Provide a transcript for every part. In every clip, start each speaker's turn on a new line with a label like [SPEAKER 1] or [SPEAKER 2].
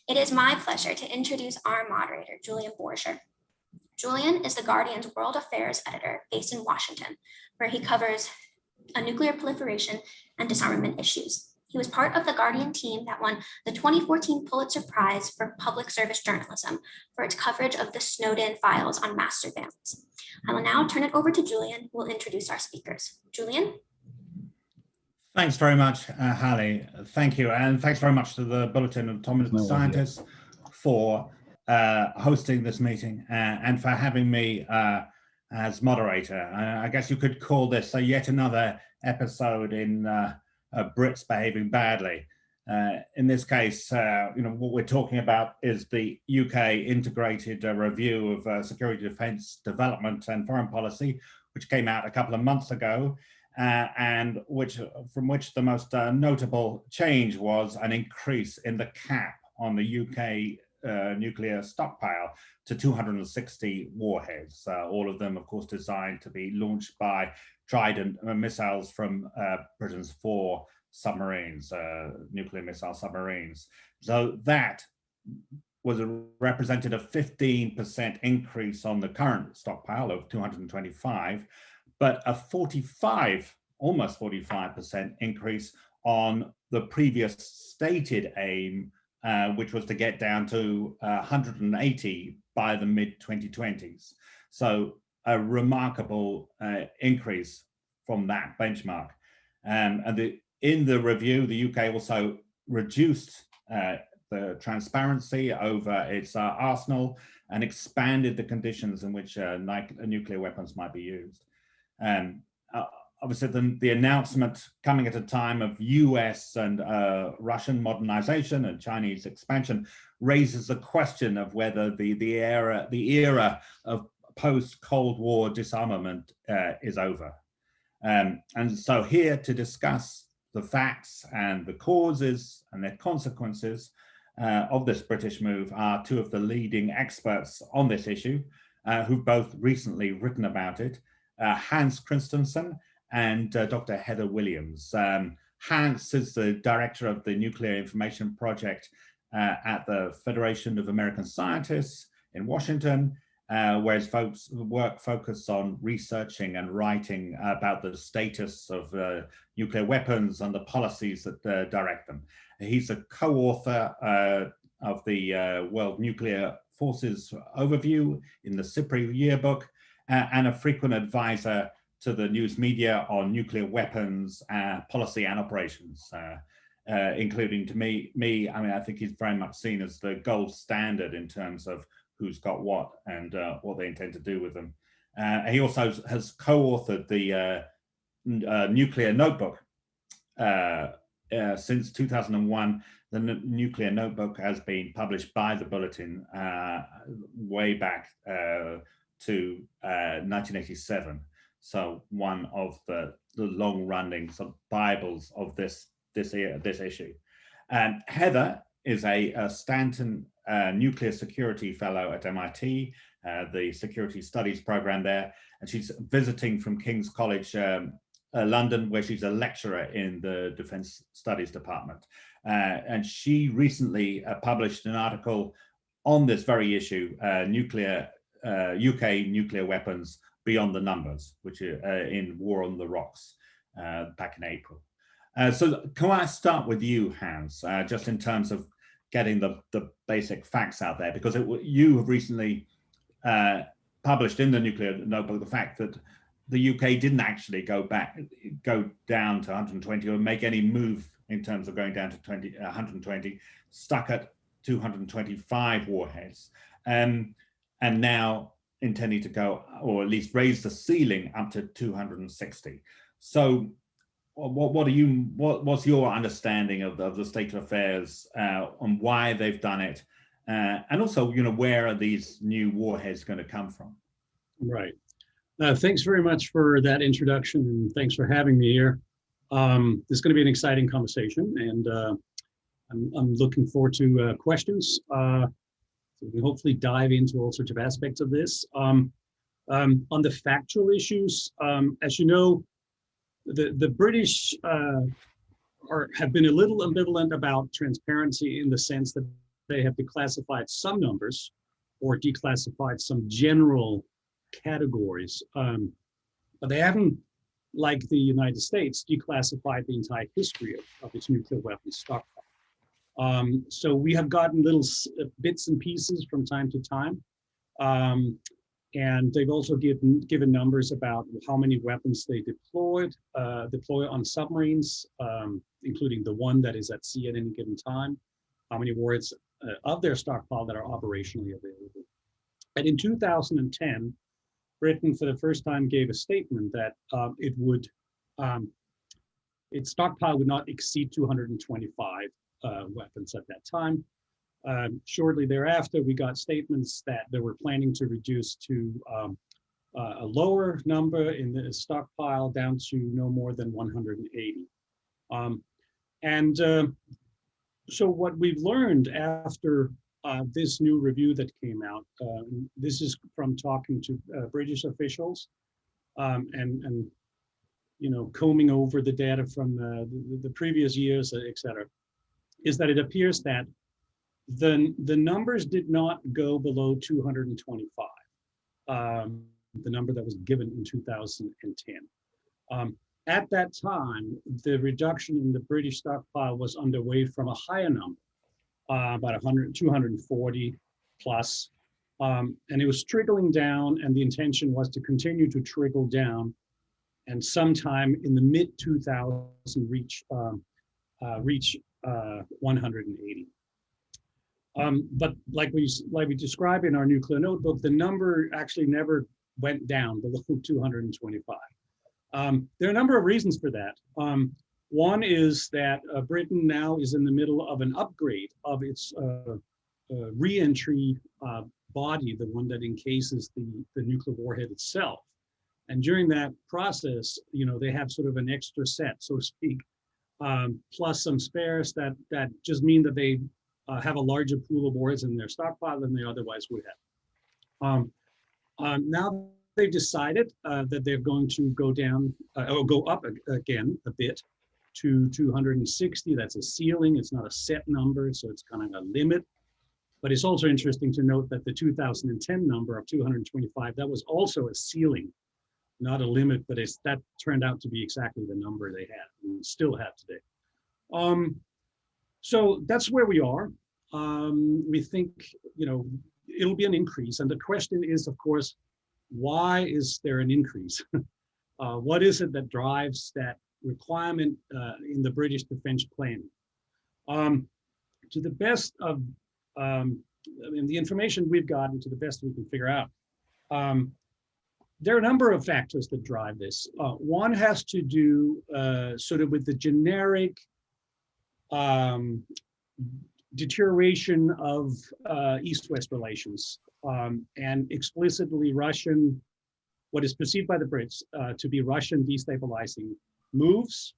[SPEAKER 1] It is my pleasure to introduce our moderator, Julian Borger. Julian is the Guardian's World Affairs editor based in Washington, where he covers nuclear proliferation and disarmament issues. He was part of the Guardian team that won the 2014 Pulitzer Prize for Public Service Journalism for its coverage of the Snowden files on mass surveillance. I will now turn it over to Julian, who will introduce our speakers. Julian?
[SPEAKER 2] Thanks very much, Hallie. Thank you. And thanks very much to the Bulletin of Atomic Scientists for hosting this meeting and for having me as moderator. I guess you could call this yet another episode in Brits behaving badly. In this case, what we're talking about is the UK integrated review of security, defence, development and foreign policy, which came out a couple of months ago. And from which the most notable change was an increase in the cap on the UK nuclear stockpile to 260 warheads, all of them, of course, designed to be launched by Trident missiles from Britain's 4 submarines, nuclear missile submarines. So that represented a 15% increase on the current stockpile of 225. But a almost 45% increase on the previous stated aim, which was to get down to 180 by the mid-2020s. So a remarkable increase from that benchmark. In the review, the UK also reduced the transparency over its arsenal and expanded the conditions in which nuclear weapons might be used. Obviously, the announcement coming at a time of US and Russian modernization and Chinese expansion raises the question of whether the era of post-Cold War disarmament is over. And so here to discuss the facts and the causes and their consequences of this British move are two of the leading experts on this issue, who've both recently written about it. Hans Kristensen and Dr. Heather Williams. Hans is the director of the Nuclear Information Project at the Federation of American Scientists in Washington, where his work focuses on researching and writing about the status of nuclear weapons and the policies that direct them. He's a co-author of the World Nuclear Forces Overview in the SIPRI yearbook, and a frequent advisor to the news media on nuclear weapons policy and operations, including to me. I mean, I think he's very much seen as the gold standard in terms of who's got what and what they intend to do with them. He also has co-authored the Nuclear Notebook. Since 2001, the Nuclear Notebook has been published by the Bulletin way back to 1987, so one of the long-running sort of Bibles of this issue. Heather is a Stanton Nuclear Security Fellow at MIT, the Security Studies program there, and she's visiting from King's College London, where she's a lecturer in the Defence Studies Department. And she recently published an article on this very issue, UK nuclear weapons beyond the numbers, which in War on the Rocks back in April. So can I start with you, Hans, just in terms of getting the basic facts out there, because you have recently published in the Nuclear Notebook the fact that the UK didn't actually go down to 120 or make any move in terms of going down to 120, stuck at 225 warheads. And now intending to go, or at least raise the ceiling up to 260. So what's your understanding of the state of affairs on why they've done it? And also, where are these new warheads going to come from?
[SPEAKER 3] Right. Thanks very much for that introduction, and thanks for having me here. This is going to be an exciting conversation, and I'm looking forward to questions. So we can hopefully dive into all sorts of aspects of this. On the factual issues, as you know, the British have been a little ambivalent about transparency, in the sense that they have declassified some numbers or declassified some general categories, but they haven't, like the United States, declassified the entire history of its nuclear weapons stockpile. So we have gotten little bits and pieces from time to time. And they've also given numbers about how many weapons they deploy on submarines, including the one that is at sea at any given time, how many warheads of their stockpile that are operationally available. And in 2010, Britain for the first time gave a statement that its stockpile would not exceed 225 weapons at that time. Shortly thereafter, we got statements that they were planning to reduce to a lower number in the stockpile down to no more than 180. So what we've learned after this new review that came out, this is from talking to British officials and combing over the data from the previous years, et cetera, is that it appears that the numbers did not go below 225, the number that was given in 2010. At that time, the reduction in the British stockpile was underway from a higher number, about 240 plus, and it was trickling down, and the intention was to continue to trickle down, and sometime in the mid-2000s reach 180. But like we describe in our nuclear notebook, the number actually never went down below 225. There are a number of reasons for that. One is that Britain now is in the middle of an upgrade of its re-entry body, the one that encases the nuclear warhead itself. And during that process, they have sort of an extra set, so to speak, plus some spares that just mean that they have a larger pool of warheads in their stockpile than they otherwise would have. Now they've decided that they're going to go down or go up again a bit to 260. That's a ceiling. It's not a set number, so it's kind of a limit. But it's also interesting to note that the 2010 number of 225, that was also a ceiling, not a limit, but that turned out to be exactly the number they had and still have today. So that's where we are. We think, it'll be an increase. And the question is, of course, why is there an increase? What is it that drives that requirement in the British defense planning? To the best of the information we've gotten, to the best we can figure out, there are a number of factors that drive this. One has to do sort of with the generic deterioration of East-West relations and explicitly Russian, what is perceived by the Brits to be Russian destabilizing moves,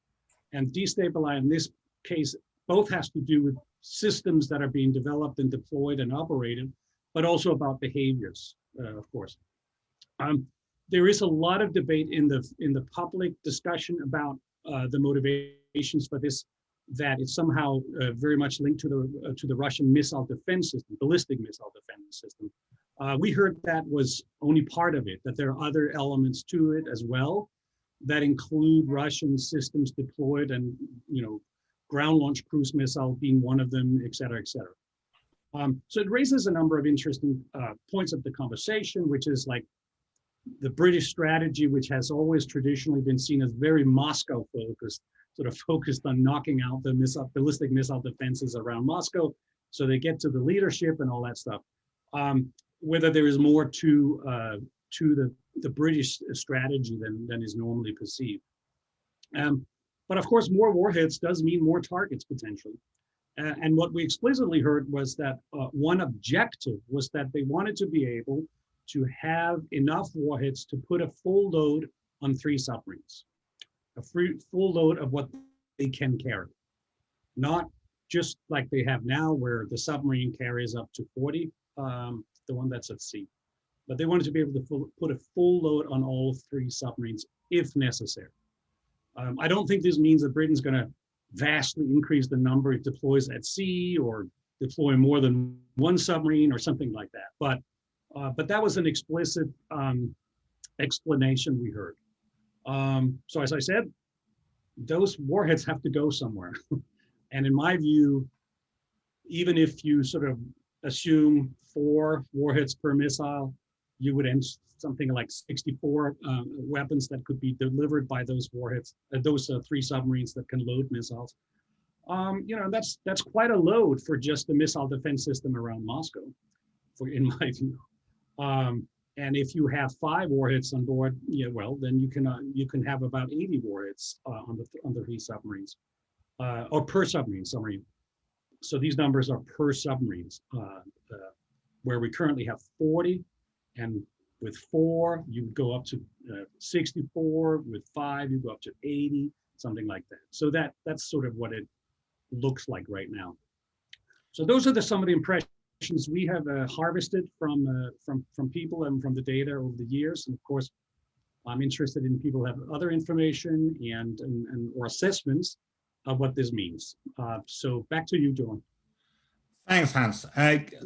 [SPEAKER 3] and destabilize in this case both has to do with systems that are being developed and deployed and operated, but also about behaviors, of course. There is a lot of debate in the public discussion about the motivations for this, that it's somehow very much linked to the Russian missile defense system, ballistic missile defense system. We heard that was only part of it, that there are other elements to it as well that include Russian systems deployed and, ground launch cruise missile being one of them, et cetera, et cetera. So it raises a number of interesting points of the conversation, which is like the British strategy, which has always traditionally been seen as very Moscow focused, sort of focused on knocking out the ballistic missile defenses around Moscow, so they get to the leadership and all that stuff. Whether there is more to the British strategy than is normally perceived. But of course, more warheads does mean more targets potentially. And what we explicitly heard was that one objective was that they wanted to be able to have enough warheads to put a full load on 3 submarines, full load of what they can carry. Not just like they have now, where the submarine carries up to 40, the one that's at sea. But they wanted to be able to put a full load on all 3 submarines if necessary. I don't think this means that Britain's going to vastly increase the number it deploys at sea or deploy more than one submarine or something like that. But that was an explicit explanation we heard. So as I said, those warheads have to go somewhere. And in my view, even if you sort of assume 4 warheads per missile, you would end something like 64 weapons that could be delivered by those warheads, those 3 submarines that can load missiles. You know, that's quite a load for just the missile defense system around Moscow, in my view. And if you have 5 warheads on board, yeah, well, then you can have about 80 warheads on the 3 submarines, or per submarine. So these numbers are per submarines, where we currently have 40, and with 4 you go up to 64. With 5 you go up to 80, something like that. So that's sort of what it looks like right now. So those are some of the impressions we have harvested from people and from the data over the years. And of course, I'm interested in people who have other information and or assessments of what this means. So back to you, Julian.
[SPEAKER 2] Thanks, Hans.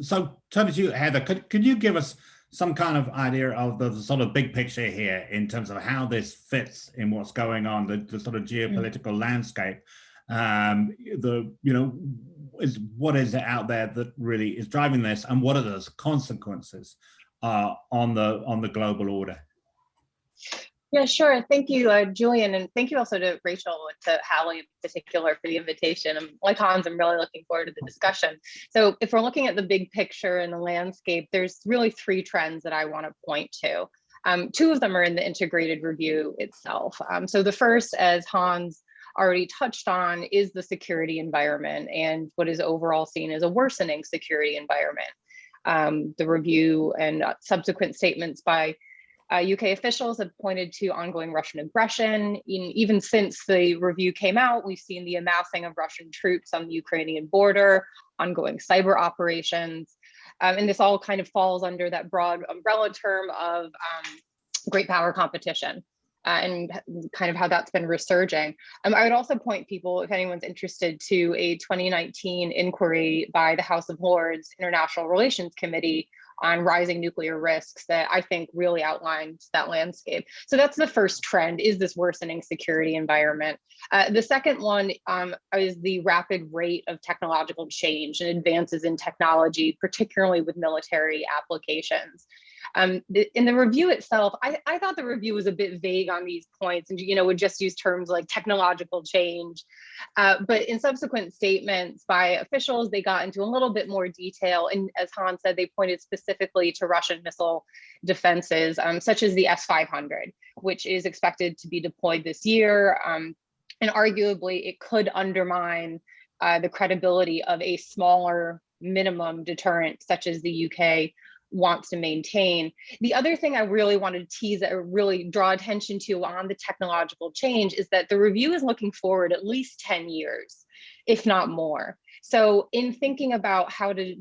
[SPEAKER 2] So turning to you, Heather, could you give us some kind of idea of the sort of big picture here in terms of how this fits in what's going on, the sort of geopolitical landscape? What is it out there that really is driving this, and what are those consequences on the global order?
[SPEAKER 4] Yeah, sure. Thank you, Julian, and thank you also to Rachel and to Hallie in particular for the invitation. Like Hans, I'm really looking forward to the discussion. So if we're looking at the big picture and the landscape, there's really 3 trends that I want to point to. 2 of them are in the integrated review itself. So the first, as Hans already touched on, is the security environment and what is overall seen as a worsening security environment. The review and subsequent statements by UK officials have pointed to ongoing Russian aggression. Even since the review came out, we've seen the amassing of Russian troops on the Ukrainian border, ongoing cyber operations. And this all kind of falls under that broad umbrella term of great power competition. And kind of how that's been resurging. I would also point people, if anyone's interested, to a 2019 inquiry by the House of Lords International Relations Committee on rising nuclear risks that I think really outlines that landscape. So that's the first trend, is this worsening security environment. The second one is the rapid rate of technological change and advances in technology, particularly with military applications. In the review itself, I thought the review was a bit vague on these points and, would just use terms like technological change. But in subsequent statements by officials, they got into a little bit more detail. And as Hans said, they pointed specifically to Russian missile defenses, such as the S-500, which is expected to be deployed this year. And arguably, it could undermine the credibility of a smaller minimum deterrent, such as the UK wants to maintain. The other thing I really wanted to tease or really draw attention to on the technological change is that the review is looking forward at least 10 years, if not more. So in thinking about how to,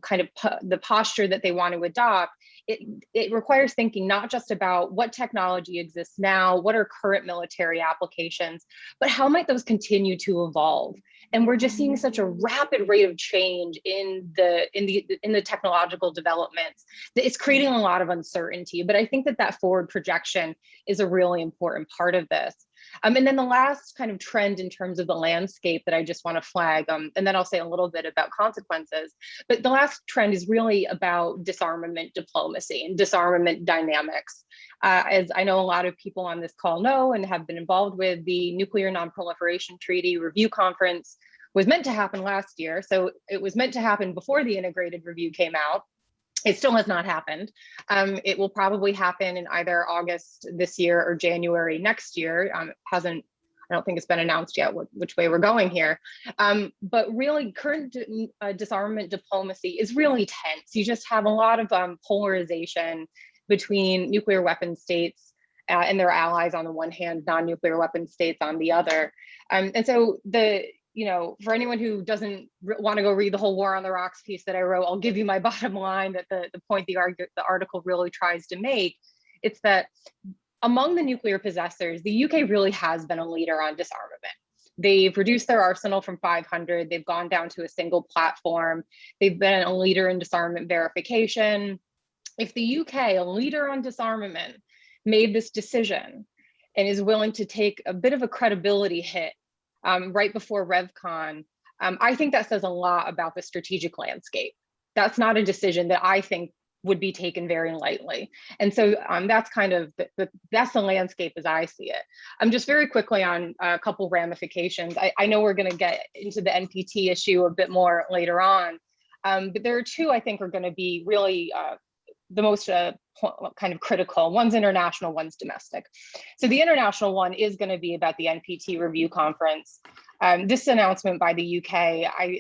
[SPEAKER 4] kind of the posture that they want to adopt, it requires thinking not just about what technology exists now, what are current military applications, but how might those continue to evolve? And we're just seeing such a rapid rate of change in the technological developments that it's creating a lot of uncertainty. But I think that forward projection is a really important part of this. And then the last kind of trend in terms of the landscape that I just want to flag, and then I'll say a little bit about consequences, but the last trend is really about disarmament diplomacy and disarmament dynamics. As I know a lot of people on this call know and have been involved with, the Nuclear Non-Proliferation Treaty Review Conference was meant to happen last year. So it was meant to happen before the integrated review came out. It still has not happened. It will probably happen in either August this year or January next year. I don't think it's been announced yet which way we're going here. But really, current disarmament diplomacy is really tense. You just have a lot of polarization between nuclear weapon states and their allies on the one hand, non-nuclear weapon states on the other. And so for anyone who doesn't want to go read the whole War on the Rocks piece that I wrote, I'll give you my bottom line that the point the article really tries to make. It's that among the nuclear possessors, the UK really has been a leader on disarmament. They've reduced their arsenal from 500. They've gone down to a single platform. They've been a leader in disarmament verification. If the UK, a leader on disarmament, made this decision and is willing to take a bit of a credibility hit right before RevCon, I think that says a lot about the strategic landscape. That's not a decision that I think would be taken very lightly. And so that's kind of, that's the landscape as I see it. Just very quickly on a couple ramifications. I know we're gonna get into the NPT issue a bit more later on, but there are two I think are gonna be really the most kind of critical. One's international, one's domestic. So the international one is gonna be about the NPT review conference. This announcement by the UK,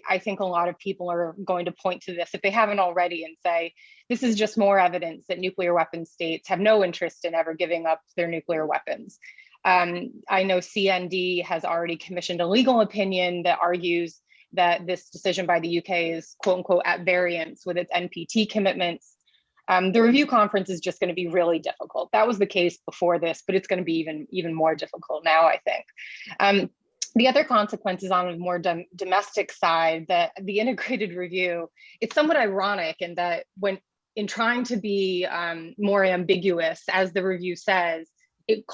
[SPEAKER 4] I think a lot of people are going to point to this, if they haven't already, and say, this is just more evidence that nuclear weapon states have no interest in ever giving up their nuclear weapons. I know CND has already commissioned a legal opinion that argues that this decision by the UK is quote unquote at variance with its NPT commitments. The review conference is just going to be really difficult. That was the case before this, but it's going to be even more difficult now, I think. The other consequences on a more domestic side, that the integrated review, it's somewhat ironic in that when in trying to be more ambiguous, as the review says, it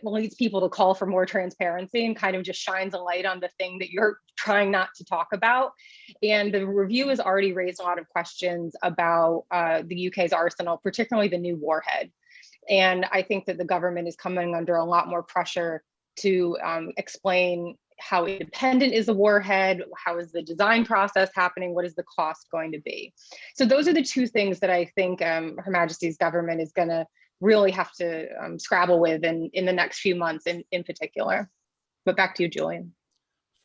[SPEAKER 4] leads people to call for more transparency and kind of just shines a light on the thing that you're trying not to talk about. And the review has already raised a lot of questions about the UK's arsenal, particularly the new warhead. And I think that the government is coming under a lot more pressure to explain how independent is the warhead, how is the design process happening, what is the cost going to be. So those are the two things that I think Her Majesty's government is going to really have to scrabble with in the next few months in particular. But back to you, Julian.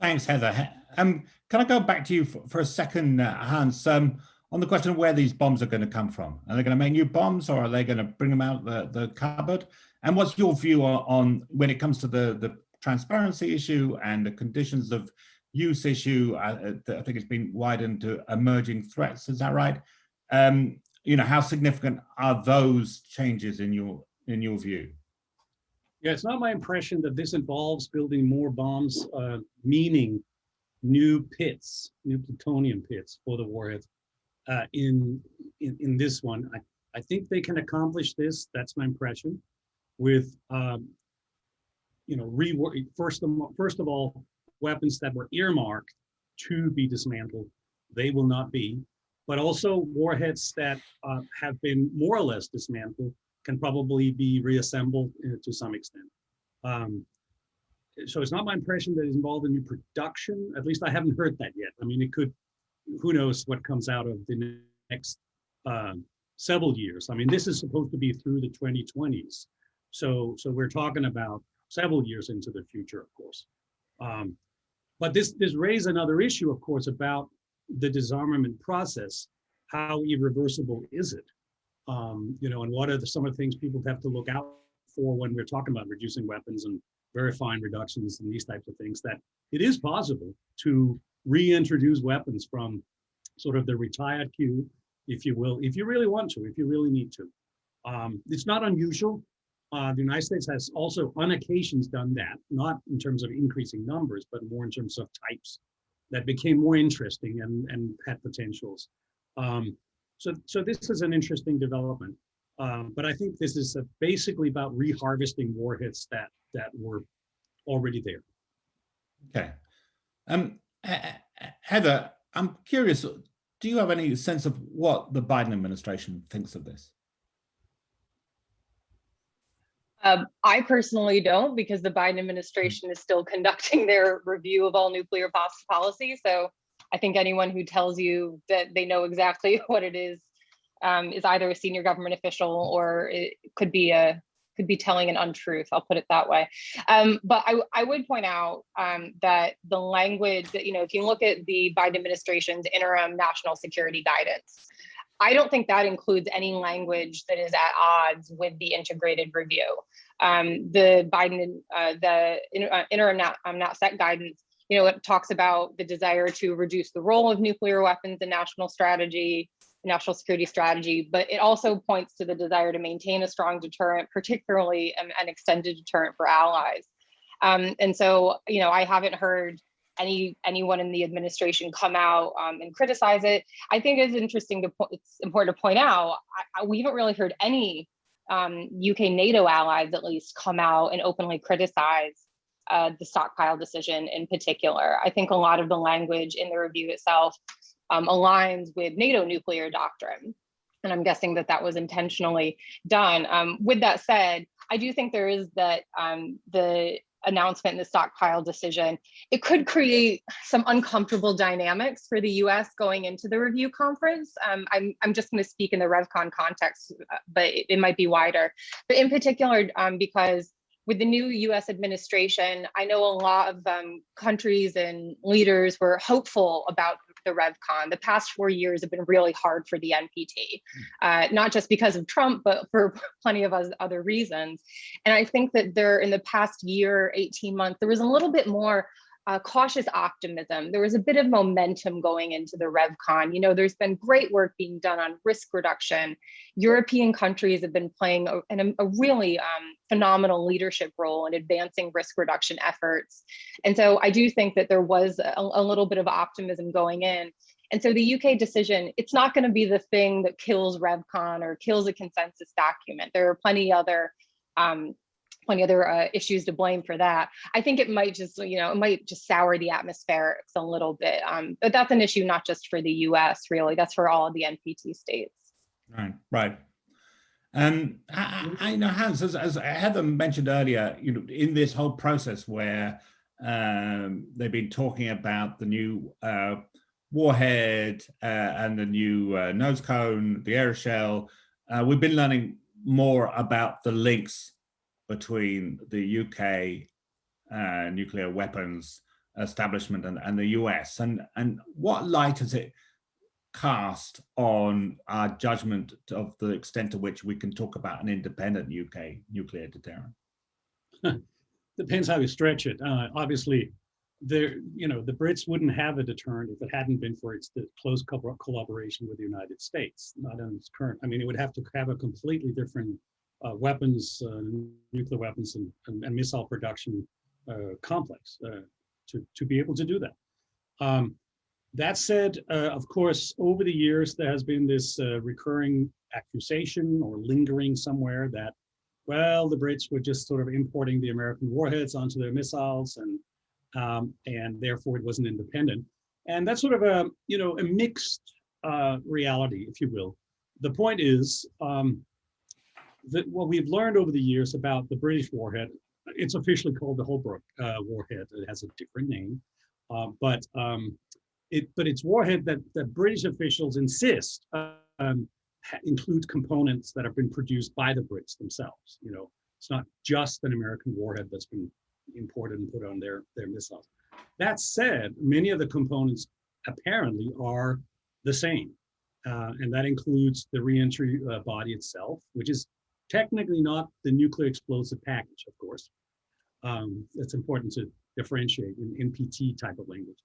[SPEAKER 2] Thanks, Heather. Can I go back to you for a second, Hans, on the question of where these bombs are going to come from? Are they going to make new bombs, or are they going to bring them out the cupboard? And what's your view on when it comes to the transparency issue and the conditions of use issue? I think it's been widened to emerging threats. Is that right? How significant are those changes in your view?
[SPEAKER 3] Yeah, it's not my impression that this involves building more bombs, meaning new pits, new plutonium pits for the warheads. In this one, I think they can accomplish this. That's my impression. With first of all, weapons that were earmarked to be dismantled, they will not be. But also warheads that have been more or less dismantled can probably be reassembled to some extent. So it's not my impression that it's involved in new production. At least I haven't heard that yet. I mean, it could, who knows what comes out of the next several years. I mean, this is supposed to be through the 2020s. So we're talking about several years into the future, of course. But this raises another issue, of course, about the disarmament process. How irreversible is it? And what are some of the things people have to look out for when we're talking about reducing weapons and verifying reductions and these types of things, that it is possible to reintroduce weapons from sort of the retired queue, if you will, if you really want to, if you really need to. It's not unusual. The United States has also on occasions done that, not in terms of increasing numbers, but more in terms of types that became more interesting and had potentials. So this is an interesting development. But I think this is basically about reharvesting warheads that were already there.
[SPEAKER 2] Okay. Heather, I'm curious, do you have any sense of what the Biden administration thinks of this?
[SPEAKER 4] I personally don't, because the Biden administration is still conducting their review of all nuclear policy. So I think anyone who tells you that they know exactly what it is either a senior government official or it could be telling an untruth. I'll put it that way. But I would point out that the language that, if you look at the Biden administration's interim national security guidance, I don't think that includes any language that is at odds with the integrated review. The Biden, interim NatSec guidance, it talks about the desire to reduce the role of nuclear weapons in national security strategy, but it also points to the desire to maintain a strong deterrent, particularly an extended deterrent for allies. And so, I haven't heard anyone in the administration come out and criticize it. I think it's it's important to point out, we haven't really heard any UK NATO allies at least come out and openly criticize the stockpile decision in particular. I think a lot of the language in the review itself aligns with NATO nuclear doctrine. And I'm guessing that was intentionally done. With that said, I do think there is that the announcement in the stockpile decision, it could create some uncomfortable dynamics for the US going into the review conference. I'm just going to speak in the RevCon context, but it might be wider. But in particular, because with the new US administration, I know a lot of countries and leaders were hopeful about the RevCon. The past 4 years have been really hard for the NPT, not just because of Trump, but for plenty of other reasons. And I think that in the past year, 18 months, there was a little bit more cautious optimism. There was a bit of momentum going into the RevCon. There's been great work being done on risk reduction. European countries have been playing a really phenomenal leadership role in advancing risk reduction efforts. And so I do think that there was a little bit of optimism going in. And so the UK decision, it's not going to be the thing that kills RevCon or kills a consensus document. There are plenty other issues to blame for that. I think it might just, sour the atmospherics a little bit. But that's an issue not just for the US, really. That's for all of the NPT states.
[SPEAKER 2] Right. I know, Hans, as Heather mentioned earlier, in this whole process where they've been talking about the new warhead and the new nose cone, the aeroshell, we've been learning more about the links between the UK nuclear weapons establishment and the US, and what light has it cast on our judgment of the extent to which we can talk about an independent UK nuclear deterrent?
[SPEAKER 3] Depends how you stretch it. Obviously, the Brits wouldn't have a deterrent if it hadn't been for its close collaboration with the United States. Not in its current. I mean, it would have to have a completely different weapons, nuclear weapons and missile production complex to be able to do that. That said, of course, over the years, there has been this recurring accusation or lingering somewhere that, well, the Brits were just sort of importing the American warheads onto their missiles, and therefore it wasn't independent. And that's sort of a mixed reality, if you will. The point is that what we've learned over the years about the British warhead, it's officially called the Holbrooke warhead. It has a different name, but its warhead that British officials insist includes components that have been produced by the Brits themselves. It's not just an American warhead that's been imported and put on their missiles. That said, many of the components apparently are the same, and that includes the reentry body itself, which is technically not the nuclear explosive package, of course. It's important to differentiate in NPT type of language.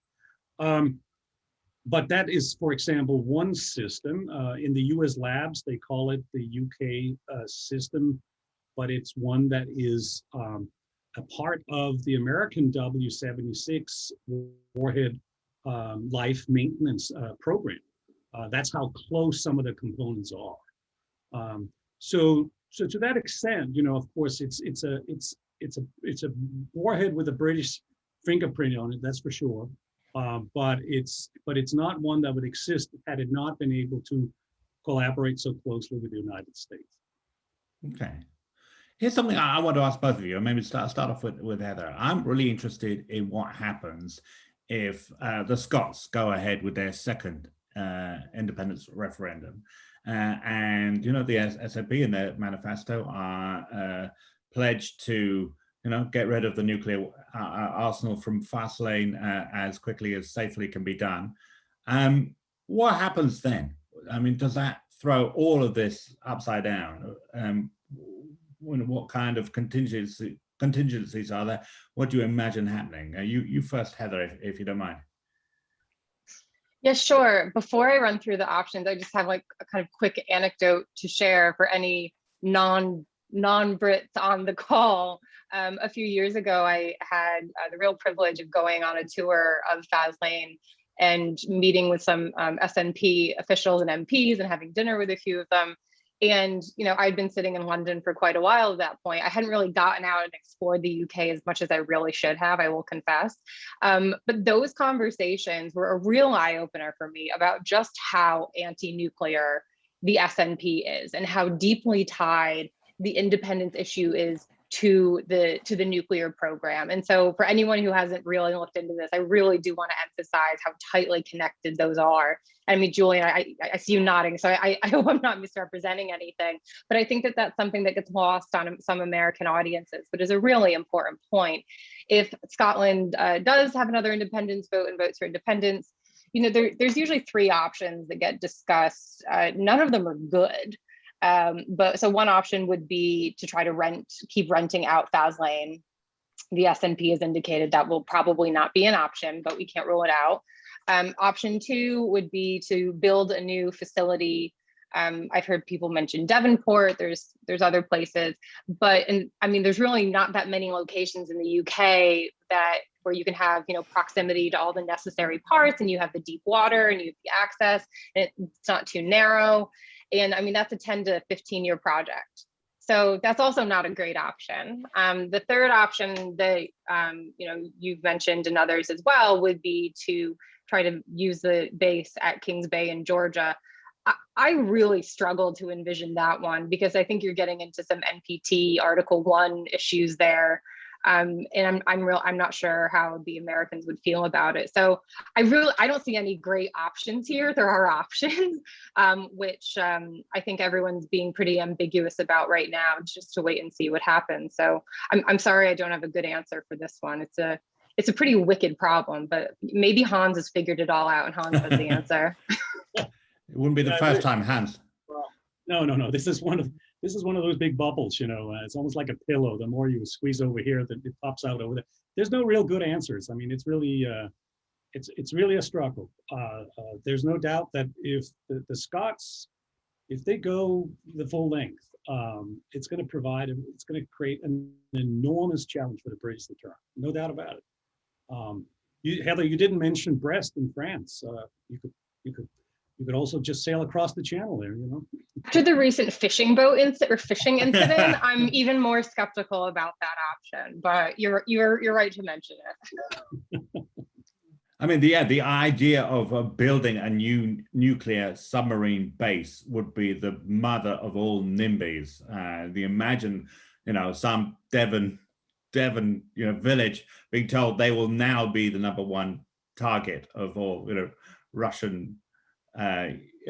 [SPEAKER 3] But that is, for example, one system. In the US labs, they call it the UK system, but it's one that is a part of the American W-76 warhead life maintenance program. That's how close some of the components are. So to that extent, of course, it's a warhead with a British fingerprint on it, that's for sure. But it's not one that would exist had it not been able to collaborate so closely with the United States.
[SPEAKER 2] Okay. Here's something I want to ask both of you, and maybe start off with Heather. I'm really interested in what happens if the Scots go ahead with their second independence referendum. And, the SNP in their manifesto are pledged to get rid of the nuclear arsenal from Fastlane as quickly as safely can be done. What happens then? I mean, does that throw all of this upside down? What kind of contingencies are there? What do you imagine happening? You first, Heather, if you don't mind.
[SPEAKER 4] Yeah, sure. Before I run through the options, I just have like a kind of quick anecdote to share for any non-Brits on the call. A few years ago, I had the real privilege of going on a tour of Faslane and meeting with some SNP officials and MPs and having dinner with a few of them. And, I'd been sitting in London for quite a while at that point. I hadn't really gotten out and explored the UK as much as I really should have, I will confess. But those conversations were a real eye opener for me about just how anti-nuclear the SNP is and how deeply tied the independence issue is to the nuclear program. And so for anyone who hasn't really looked into this, I really do want to emphasize how tightly connected those are. I mean, Julian, I see you nodding, so I hope I'm not misrepresenting anything, but I think that that's something that gets lost on some American audiences, but is a really important point. If Scotland does have another independence vote and votes for independence, there's usually three options that get discussed. None of them are good. But so one option would be to try to keep renting out Faslane. The SNP has indicated that will probably not be an option, but we can't rule it out. Option two would be to build a new facility. I've heard people mention Devonport. There's other places, but there's really not that many locations in the UK where you can have proximity to all the necessary parts, and you have the deep water and you have the access, and it's not too narrow. And that's a 10 to 15-year project. So that's also not a great option. The third option that you've mentioned and others as well would be to try to use the base at Kings Bay in Georgia. I really struggle to envision that one because I think you're getting into some NPT Article 1 issues there. And I'm not sure how the Americans would feel about it. So I don't see any great options here. There are options, which I think everyone's being pretty ambiguous about right now, just to wait and see what happens. So I'm sorry I don't have a good answer for this one. It's a pretty wicked problem, but maybe Hans has figured it all out and Hans has the answer.
[SPEAKER 2] It wouldn't be the first time, Hans.
[SPEAKER 3] No. This is one of those big bubbles, it's almost like a pillow. The more you squeeze over here, it pops out over there. There's no real good answers. It's really, it's really a struggle. There's no doubt that if the Scots, if they go the full length, it's going to create an enormous challenge for the British deterrent. No doubt about it. Heather, you didn't mention Brest in France. You could also just sail across the channel there,
[SPEAKER 4] After the recent fishing incident, I'm even more skeptical about that option. But you're right to mention it.
[SPEAKER 2] The idea of building a new nuclear submarine base would be the mother of all NIMBYs. Imagine, some Devon, village being told they will now be the #1 target of all, Russian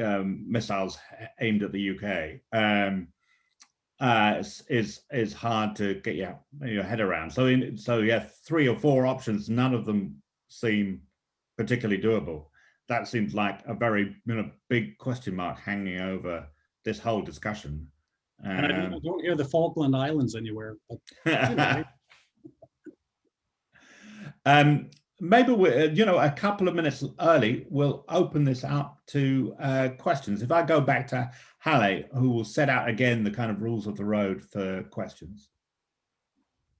[SPEAKER 2] missiles aimed at the UK is hard to get your head around. So 3 or 4 options, none of them seem particularly doable. That seems like a very big question mark hanging over this whole discussion.
[SPEAKER 3] And I don't hear the Falkland Islands anywhere. But,
[SPEAKER 2] Maybe we're, a couple of minutes early, we'll open this up to questions. If I go back to Halle, who will set out again the kind of rules of the road for questions.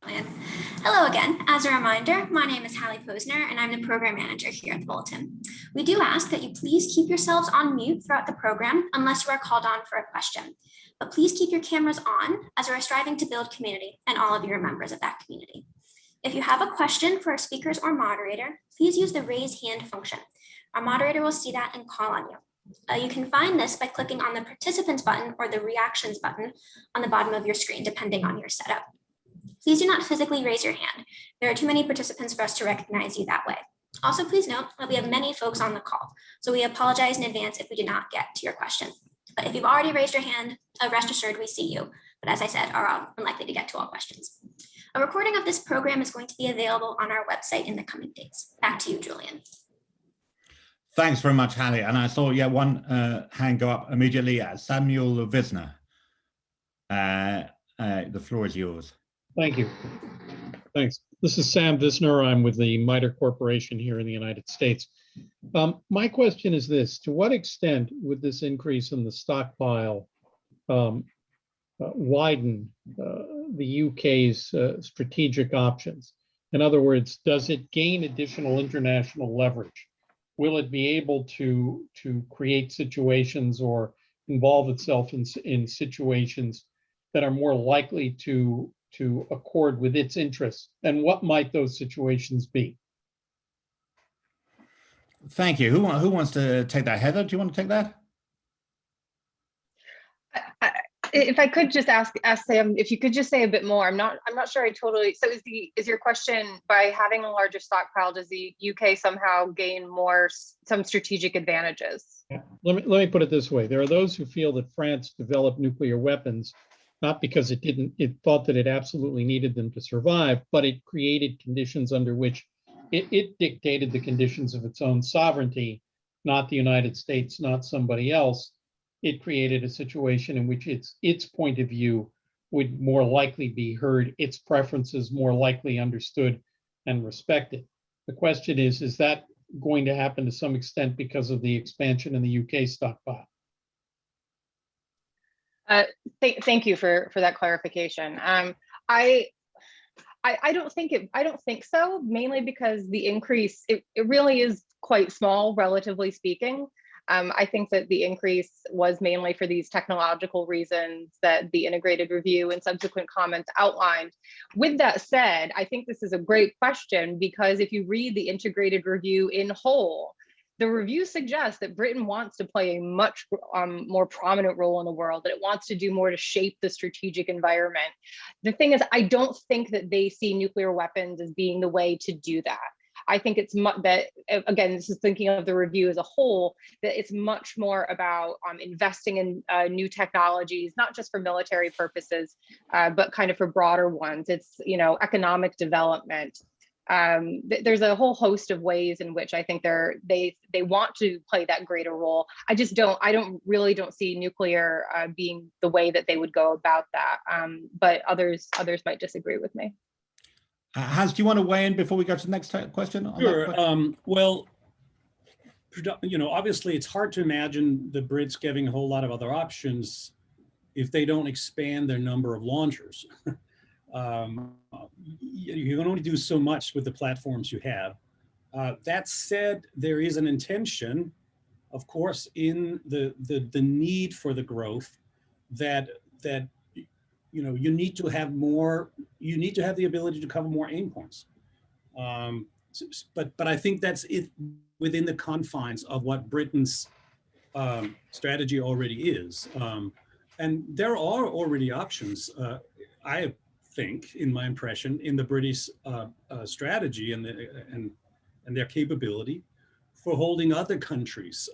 [SPEAKER 1] Hello again. As a reminder, my name is Halle Posner, and I'm the program manager here at the Bulletin. We do ask that you please keep yourselves on mute throughout the program unless you are called on for a question. But please keep your cameras on as we are striving to build community, and all of you are members of that community. If you have a question for our speakers or moderator, please use the raise hand function. Our moderator will see that and call on you. You can find this by clicking on the participants button or the reactions button on the bottom of your screen, depending on your setup. Please do not physically raise your hand. There are too many participants for us to recognize you that way. Also, please note that we have many folks on the call, so we apologize in advance if we did not get to your question. But if you've already raised your hand, rest assured we see you. But as I said, are unlikely to get to all questions. A recording of this program is going to be available on our website in the coming days. Back to you, Julian.
[SPEAKER 2] Thanks very much, Halle. And I saw one hand go up immediately. Samuel Visner. The floor is yours.
[SPEAKER 5] Thank you. Thanks. This is Sam Visner. I'm with the MITRE Corporation here in the United States. My question is this: to what extent would this increase in the stockpile widen the UK's strategic options? In other words, does it gain additional international leverage? Will it be able to create situations or involve itself in situations that are more likely to accord with its interests? And what might those situations be?
[SPEAKER 2] Thank you. Who wants to take that? Heather, do you want to take that?
[SPEAKER 4] If I could just ask Sam, if you could just say a bit more. I'm not sure I totally. So is your question, by having a larger stockpile, does the UK somehow gain some strategic advantages?
[SPEAKER 5] Yeah. Let me put it this way. There are those who feel that France developed nuclear weapons not because it thought that it absolutely needed them to survive, but it created conditions under which it dictated the conditions of its own sovereignty, not the United States, not somebody else. It created a situation in which its point of view would more likely be heard, its preferences more likely understood and respected. The question is that going to happen to some extent because of the expansion in the UK stockpile?
[SPEAKER 4] Thank you for that clarification. I don't think so, mainly because the increase, it really is quite small, relatively speaking. I think that the increase was mainly for these technological reasons that the integrated review and subsequent comments outlined. With that said, I think this is a great question, because if you read the integrated review in whole, the review suggests that Britain wants to play a much more prominent role in the world, that it wants to do more to shape the strategic environment. The thing is, I don't think that they see nuclear weapons as being the way to do that. I think it's that, again, this is thinking of the review as a whole, that it's much more about investing in new technologies, not just for military purposes, but kind of for broader ones. It's, economic development. There's a whole host of ways in which I think they want to play that greater role. I don't see nuclear being the way that they would go about that. But others might disagree with me.
[SPEAKER 2] Hans, do you want to weigh in before we go to the next question?
[SPEAKER 6] Sure. Well, obviously it's hard to imagine the Brits giving a whole lot of other options if they don't expand their number of launchers. You can only do so much with the platforms you have. That said, there is an intention, of course, in the need for the growth that you need to have more. You need to have the ability to cover more aim points. But I think that's it within the confines of what Britain's strategy already is. And there are already options. I think, in my impression, in the British strategy and their capability for holding other countries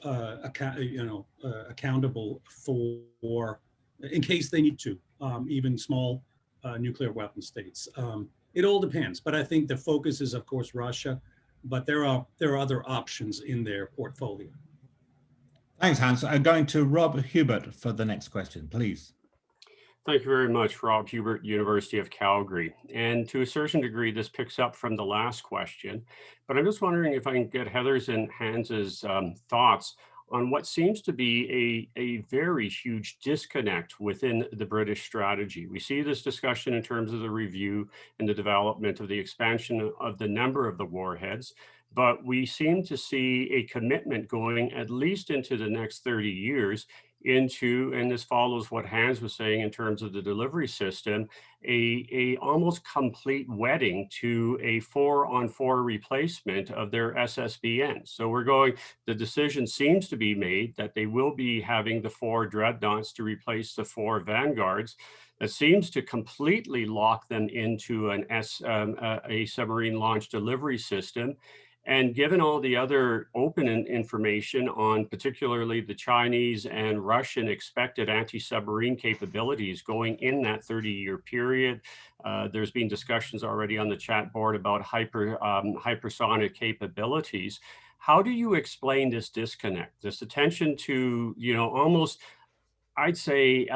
[SPEAKER 6] accountable for, in case they need to, even small nuclear weapon states. It all depends, but I think the focus is, of course, Russia, but there are other options in their portfolio.
[SPEAKER 2] Thanks, Hans. I'm going to Rob Hubert for the next question, please.
[SPEAKER 7] Thank you very much, Rob Hubert, University of Calgary. And to a certain degree, this picks up from the last question, but I'm just wondering if I can get Heather's and Hans's thoughts on what seems to be a very huge disconnect within the British strategy. We see this discussion in terms of the review and the development of the expansion of the number of the warheads, but we seem to see a commitment going at least into the next 30 years into, and this follows what Hans was saying in terms of the delivery system, a almost complete wedding to a 4-on-4 replacement of their SSBN. So the decision seems to be made that they will be having the 4 dreadnoughts to replace the 4 Vanguards. That seems to completely lock them into a submarine launch delivery system. And given all the other open information on particularly the Chinese and Russian expected anti-submarine capabilities going in that 30-year period, there's been discussions already on the chat board about hypersonic capabilities. How do you explain this disconnect, this attention to, almost, I'd say,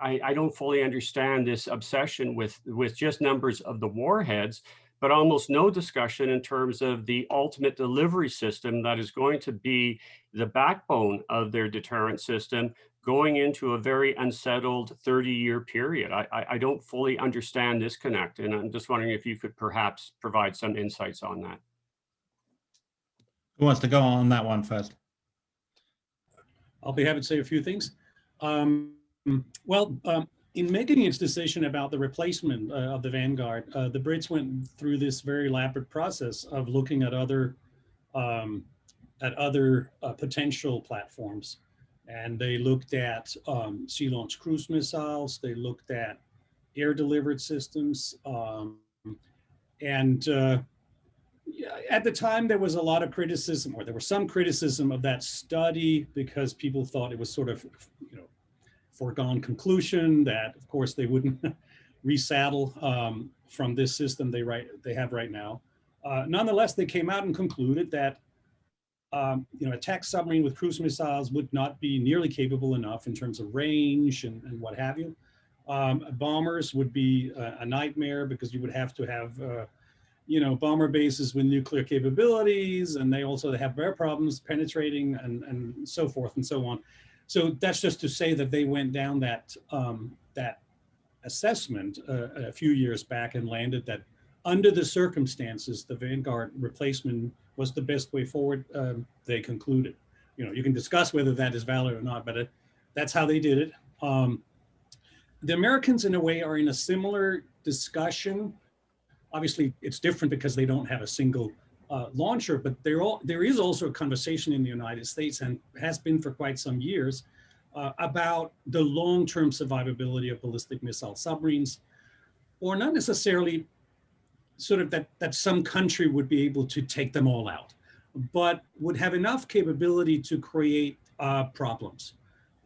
[SPEAKER 7] I don't fully understand this obsession with just numbers of the warheads, but almost no discussion in terms of the ultimate delivery system that is going to be the backbone of their deterrent system going into a very unsettled 30-year period. I don't fully understand this connect, and I'm just wondering if you could perhaps provide some insights on that.
[SPEAKER 2] Who wants to go on that one first?
[SPEAKER 6] I'll be happy to say a few things. In making its decision about the replacement of the Vanguard, the Brits went through this very elaborate process of looking at other potential platforms. And they looked at sea-launched cruise missiles, they looked at air-delivered systems, at the time, there was a lot of criticism, or there was some criticism of that study because people thought it was sort of, foregone conclusion that, of course, they wouldn't resaddle from this system they have right now. Nonetheless, they came out and concluded that attack submarine with cruise missiles would not be nearly capable enough in terms of range and what have you. Bombers would be a nightmare because you would have to have bomber bases with nuclear capabilities, and they also have their problems penetrating and so forth and so on. So that's just to say that they went down that assessment a few years back and landed that under the circumstances, the Vanguard replacement was the best way forward. They concluded. You can discuss whether that is valid or not, but that's how they did it. The Americans, in a way, are in a similar discussion. Obviously, it's different because they don't have a single launcher, but there is also a conversation in the United States, and has been for quite some years, about the long-term survivability of ballistic missile submarines, or not necessarily sort of that some country would be able to take them all out, but would have enough capability to create problems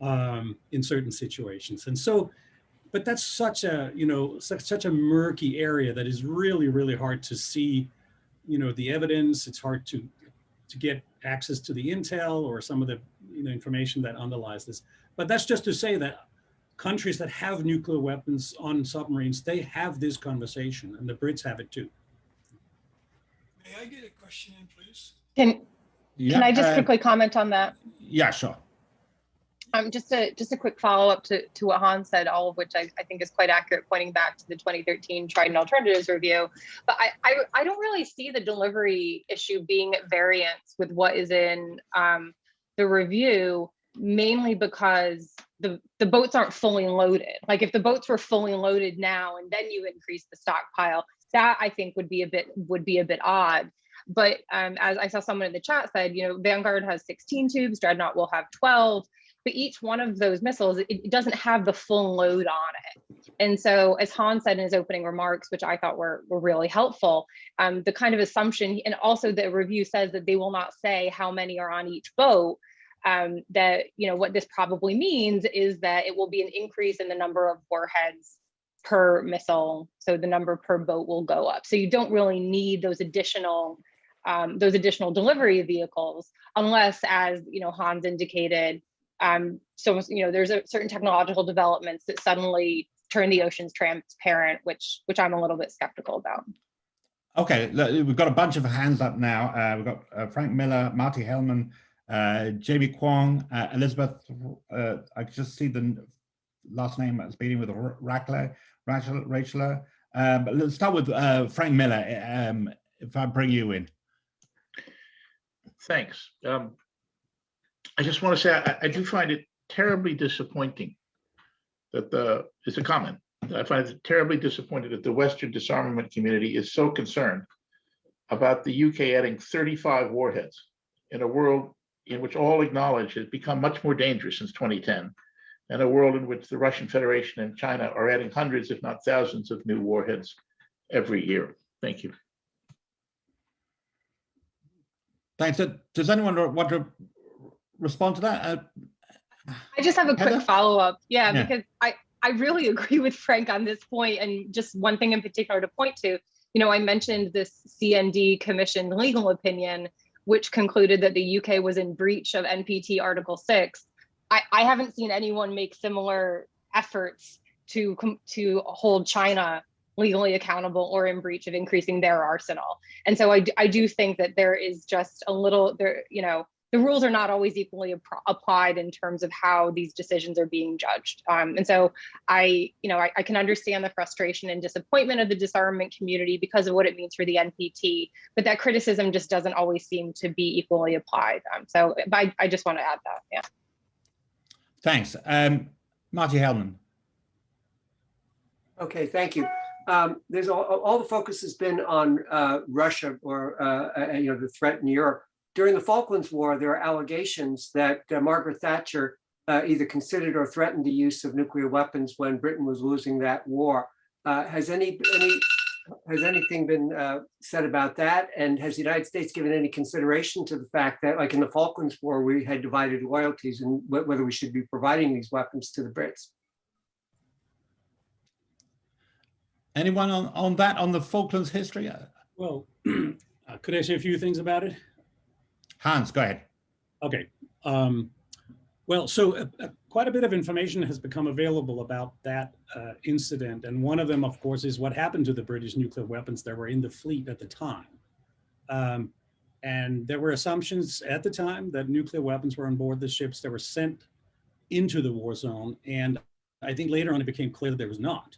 [SPEAKER 6] in certain situations. And so, but that's such a such a murky area that is really, really hard to see the evidence. It's hard to get access to the intel or some of the information that underlies this. But that's just to say that countries that have nuclear weapons on submarines, they have this conversation, and the Brits have it too.
[SPEAKER 8] May I get a question in, please?
[SPEAKER 4] Can I just quickly comment on that?
[SPEAKER 2] Yeah, sure.
[SPEAKER 4] Just a quick follow-up to what Hans said, all of which I think is quite accurate, pointing back to the 2013 Trident Alternatives Review. But I don't really see the delivery issue being at variance with what is in the review, mainly because the boats aren't fully loaded. Like if the boats were fully loaded now and then you increase the stockpile, that I think would be a bit odd. But as I saw someone in the chat said, Vanguard has 16 tubes, Dreadnought will have 12. But each one of those missiles, it doesn't have the full load on it. And so as Hans said in his opening remarks, which I thought were really helpful, the kind of assumption, and also the review says that they will not say how many are on each boat, that, what this probably means is that it will be an increase in the number of warheads per missile. So the number per boat will go up. So you don't really need those additional delivery vehicles, unless, as Hans indicated, there's a certain technological developments that suddenly turn the oceans transparent, which I'm a little bit skeptical about.
[SPEAKER 2] Okay, we've got a bunch of hands up now. We've got Frank Miller, Marty Hellman, Jamie Kwong, Elizabeth. I just see the last name that's beginning with Rachler. But let's start with Frank Miller, if I bring you in.
[SPEAKER 9] Thanks. I just want to say I do find it terribly disappointing that it's a comment. I find it terribly disappointing that the Western disarmament community is so concerned about the UK adding 35 warheads in a world in which all acknowledge has become much more dangerous since 2010, and a world in which the Russian Federation and China are adding hundreds, if not thousands, of new warheads every year. Thank you.
[SPEAKER 2] Thanks. Does anyone want to respond to that?
[SPEAKER 4] I just have a
[SPEAKER 2] Heather?
[SPEAKER 4] quick follow-up. Yeah, because I really agree with Frank on this point, and just one thing in particular to point to. I mentioned this CND commissioned legal opinion, which concluded that the UK was in breach of NPT Article 6. I haven't seen anyone make similar efforts to hold China legally accountable or in breach of increasing their arsenal. And so I do think that there is just a little there, the rules are not always equally applied in terms of how these decisions are being judged. And so I can understand the frustration and disappointment of the disarmament community because of what it means for the NPT, but that criticism just doesn't always seem to be equally applied. So I just want to add that, yeah.
[SPEAKER 2] Thanks. Marty Hellman.
[SPEAKER 10] Okay, thank you. There's all the focus has been on Russia or the threat in Europe. During the Falklands War, there are allegations that Margaret Thatcher either considered or threatened the use of nuclear weapons when Britain was losing that war. Has anything been said about that? And has the United States given any consideration to the fact that, like in the Falklands War, we had divided loyalties and whether we should be providing these weapons to the Brits?
[SPEAKER 2] Anyone on that, on the Falklands history?
[SPEAKER 6] Well, could I say a few things about it?
[SPEAKER 2] Hans, go ahead.
[SPEAKER 6] Okay. Well, so quite a bit of information has become available about that incident. And one of them, of course, is what happened to the British nuclear weapons that were in the fleet at the time. And there were assumptions at the time that nuclear weapons were on board the ships that were sent into the war zone. And I think later on it became clear that there was not.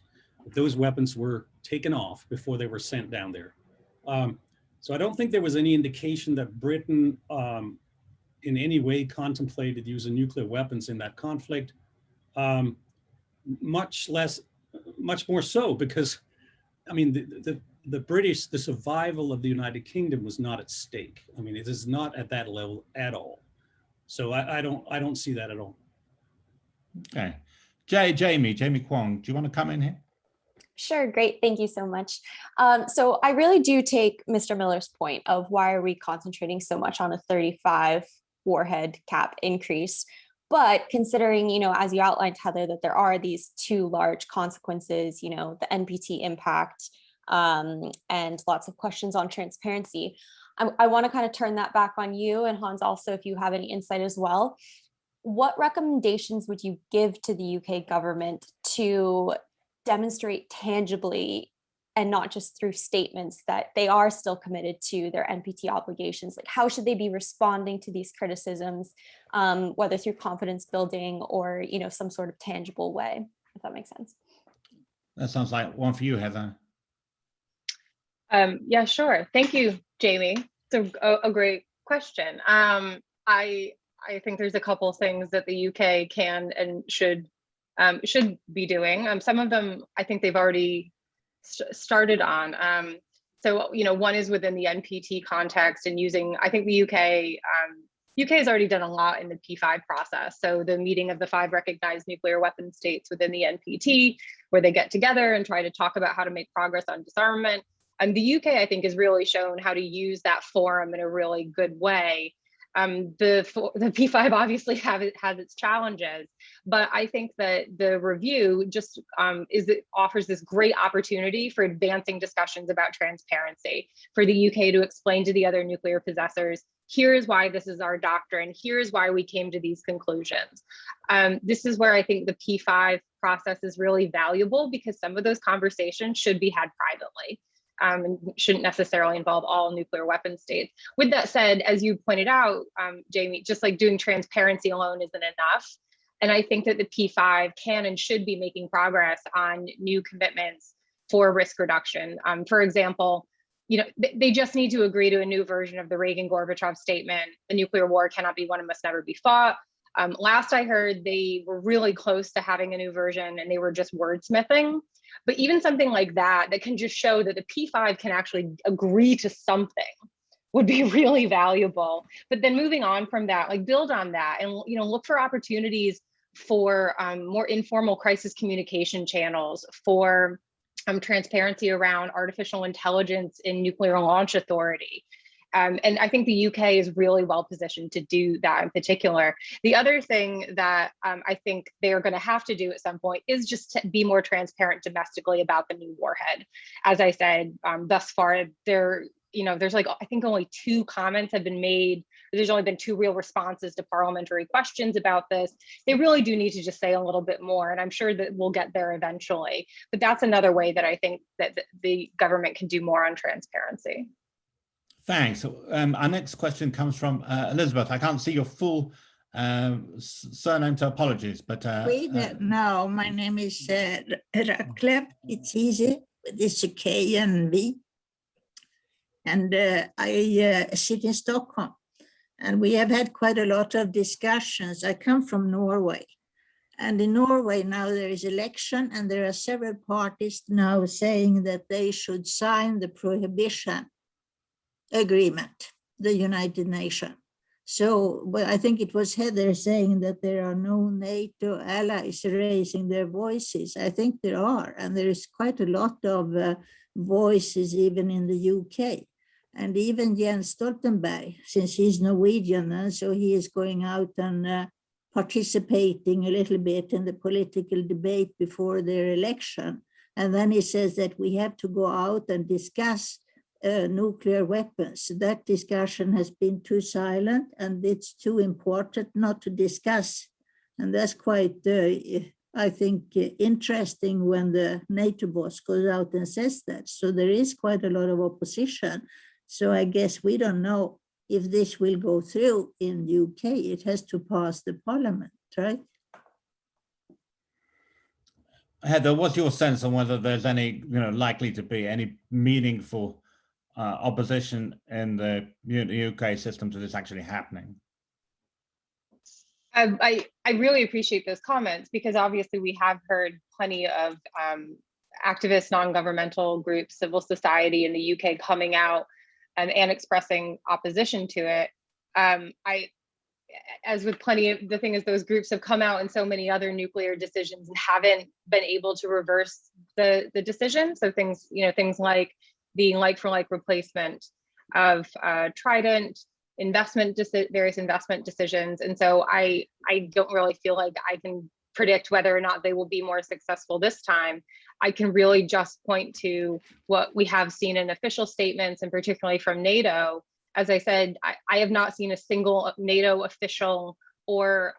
[SPEAKER 6] Those weapons were taken off before they were sent down there. So I don't think there was any indication that Britain in any way contemplated using nuclear weapons in that conflict. Much more so because, I mean, the British, the survival of the United Kingdom was not at stake. I mean, it is not at that level at all. So I don't see that at all.
[SPEAKER 2] Okay. Jamie Kwong, do you want to come in here?
[SPEAKER 11] Sure, great. Thank you so much. So I really do take Mr. Miller's point of why are we concentrating so much on a 35 warhead cap increase? But considering, as you outlined, Heather, that there are these two large consequences, the NPT impact and lots of questions on transparency. I want to kind of turn that back on you, and Hans, also, if you have any insight as well. What recommendations would you give to the UK government to demonstrate tangibly and not just through statements that they are still committed to their NPT obligations? Like, how should they be responding to these criticisms, whether through confidence building or, some sort of tangible way, if that makes sense?
[SPEAKER 2] That sounds like one for you, Heather.
[SPEAKER 4] Yeah, sure. Thank you, Jamie. It's a great question. I think there's a couple things that the UK can and should be doing. Some of them I think they've already started on. So one is within the NPT context and using, I think the UK has already done a lot in the P5 process. So the meeting of the 5 recognized nuclear weapon states within the NPT, where they get together and try to talk about how to make progress on disarmament. And the UK, I think, has really shown how to use that forum in a really good way. The P5 obviously has its challenges, but I think that the review just offers this great opportunity for advancing discussions about transparency, for the UK to explain to the other nuclear possessors, here's why this is our doctrine, here's why we came to these conclusions. This is where I think the P5 process is really valuable, because some of those conversations should be had privately. And shouldn't necessarily involve all nuclear weapon states. With that said, as you pointed out, Jamie, just like doing transparency alone isn't enough. And I think that the P5 can and should be making progress on new commitments for risk reduction. For example, they just need to agree to a new version of the Reagan-Gorbachev statement: the nuclear war cannot be won and must never be fought. Last I heard, they were really close to having a new version and they were just wordsmithing. But even something like that can just show that the P5 can actually agree to something would be really valuable. But then moving on from that, like build on that and look for opportunities for more informal crisis communication channels, for transparency around artificial intelligence in nuclear launch authority. And I think the UK is really well positioned to do that in particular. The other thing that I think they are going to have to do at some point is just to be more transparent domestically about the new warhead. As I said, thus far, there there's like, I think only 2 comments have been made. There's only been 2 real responses to parliamentary questions about this. They really do need to just say a little bit more, and I'm sure that we'll get there eventually. But that's another way that I think that the government can do more on transparency.
[SPEAKER 2] Thanks. Our next question comes from Elizabeth. I can't see your full surname, so apologies. But
[SPEAKER 12] wait, no, my name is Ratcliffe. It's easy. It's a K and V. And I sit in Stockholm. And we have had quite a lot of discussions. I come from Norway. And in Norway now there is election, and there are several parties now saying that they should sign the prohibition agreement, the United Nations. So, well, I think it was Heather saying that there are no NATO allies raising their voices. I think there are, and there is quite a lot of voices even in the UK. And even Jens Stoltenberg, since he's Norwegian, and so he is going out and participating a little bit in the political debate before their election. And then he says that we have to go out and discuss nuclear weapons. That discussion has been too silent, and it's too important not to discuss. And that's quite, I think, interesting when the NATO boss goes out and says that. So there is quite a lot of opposition. So I guess we don't know if this will go through in UK. It has to pass the parliament, right?
[SPEAKER 2] Heather, what's your sense on whether there's any, likely to be any meaningful opposition in the UK system to this actually happening?
[SPEAKER 4] I really appreciate those comments, because obviously we have heard plenty of activists, non-governmental groups, civil society in the UK coming out and expressing opposition to it. As with plenty of, the thing is, those groups have come out in so many other nuclear decisions and haven't been able to reverse the decision. So things like the like-for-like replacement of Trident, various investment decisions. And so I don't really feel like I can predict whether or not they will be more successful this time. I can really just point to what we have seen in official statements, and particularly from NATO. As I said, I have not seen a single NATO official or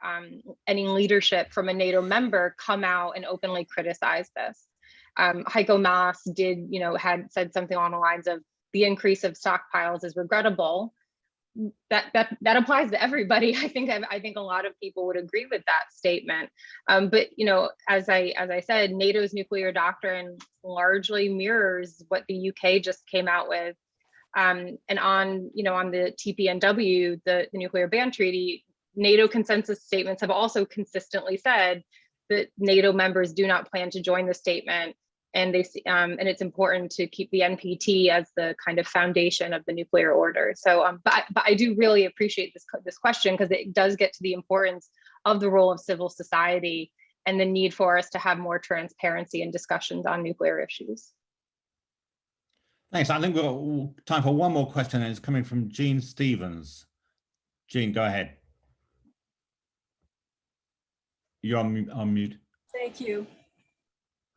[SPEAKER 4] any leadership from a NATO member come out and openly criticize this. Heiko Maas had said something along the lines of the increase of stockpiles is regrettable. That applies to everybody. I think a lot of people would agree with that statement. But as I said, NATO's nuclear doctrine largely mirrors what the UK just came out with. And on the TPNW, the nuclear ban treaty, NATO consensus statements have also consistently said that NATO members do not plan to join the statement. And and it's important to keep the NPT as the kind of foundation of the nuclear order. So, but I do really appreciate this question, because it does get to the importance of the role of civil society and the need for us to have more transparency and discussions on nuclear issues.
[SPEAKER 2] Thanks. I think we've got time for one more question, and it's coming from Jean Stevens. Jean, go ahead. You're on mute.
[SPEAKER 13] Thank you.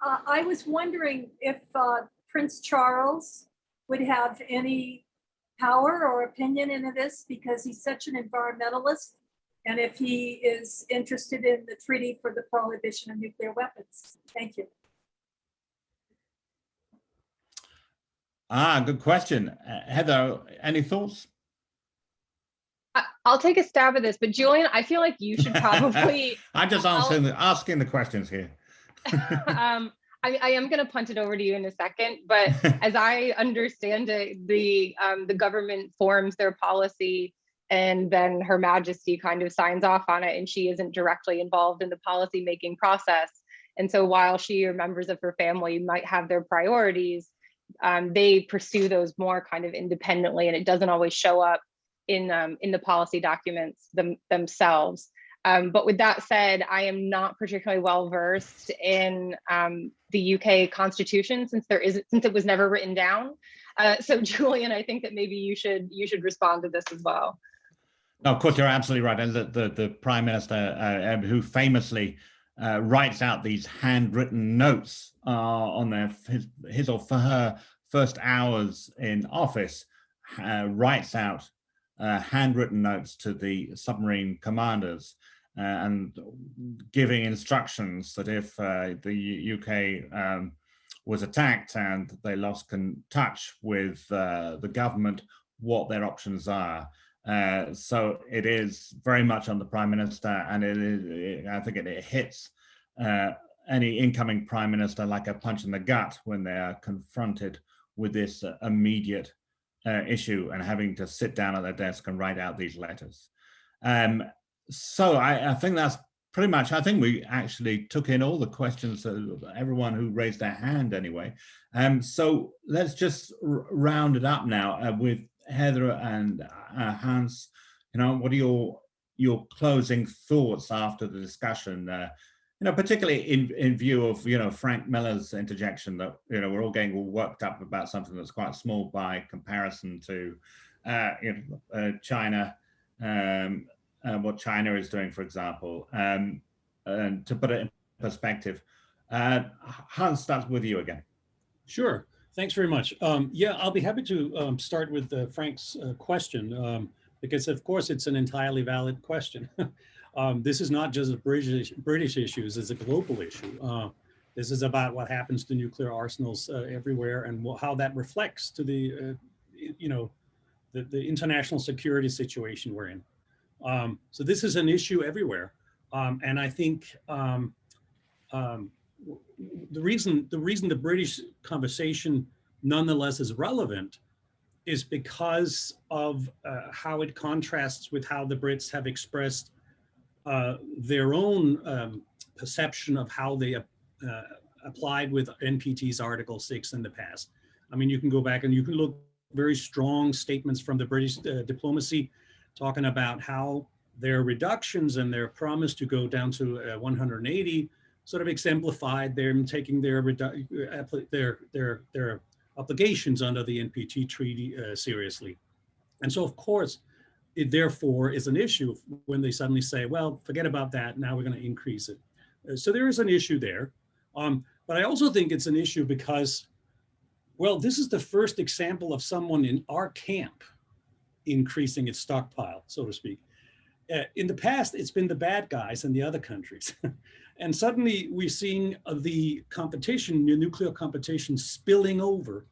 [SPEAKER 13] I was wondering if Prince Charles would have any power or opinion into this, because he's such an environmentalist, and if he is interested in the treaty for the prohibition of nuclear weapons. Thank you.
[SPEAKER 2] Good question. Heather, any thoughts?
[SPEAKER 4] I'll take a stab at this, but Julian, I feel like you should probably.
[SPEAKER 2] I'm just asking the questions here.
[SPEAKER 4] I am going to punt it over to you in a second, but as I understand it, the government forms their policy, and then Her Majesty kind of signs off on it, and she isn't directly involved in the policy making process. And so while she or members of her family might have their priorities, they pursue those more kind of independently, and it doesn't always show up in the policy documents themselves. But with that said, I am not particularly well versed in the UK Constitution, since it was never written down. So Julian, I think that maybe you should respond to this as well.
[SPEAKER 2] No, of course, you're absolutely right. And the Prime Minister, who famously writes out these handwritten notes on his or her first hours in office, writes out handwritten notes to the submarine commanders and giving instructions that if the UK was attacked and they lost touch with the government, what their options are. So it is very much on the Prime Minister, and I think it hits any incoming Prime Minister like a punch in the gut when they are confronted with this immediate issue and having to sit down at their desk and write out these letters. So I think that's pretty much, I think we actually took in all the questions of everyone who raised their hand anyway. So let's just round it up now with Heather and Hans. What are your closing thoughts after the discussion? Particularly in view of, Frank Miller's interjection that, we're all getting all worked up about something that's quite small by comparison to, China, what China is doing, for example, and to put it in perspective. Hans, starts with you again.
[SPEAKER 3] Sure. Thanks very much. Yeah, I'll be happy to start with Frank's question, because of course it's an entirely valid question. This is not just a British issue, it's a global issue. This is about what happens to nuclear arsenals everywhere and how that reflects to the international security situation we're in. So this is an issue everywhere. And I think the reason the British conversation nonetheless is relevant is because of how it contrasts with how the Brits have expressed their own perception of how they applied with NPT's Article 6 in the past. I mean, you can go back and you can look very strong statements from the British diplomacy talking about how their reductions and their promise to go down to 180 sort of exemplified them taking their obligations under the NPT treaty seriously. And so, of course, it therefore is an issue when they suddenly say, well, forget about that, now we're going to increase it. So there is an issue there. But I also think it's an issue because, well, this is the first example of someone in our camp increasing its stockpile, so to speak. In the past, it's been the bad guys in the other countries. And suddenly we're seeing the competition, the nuclear competition spilling over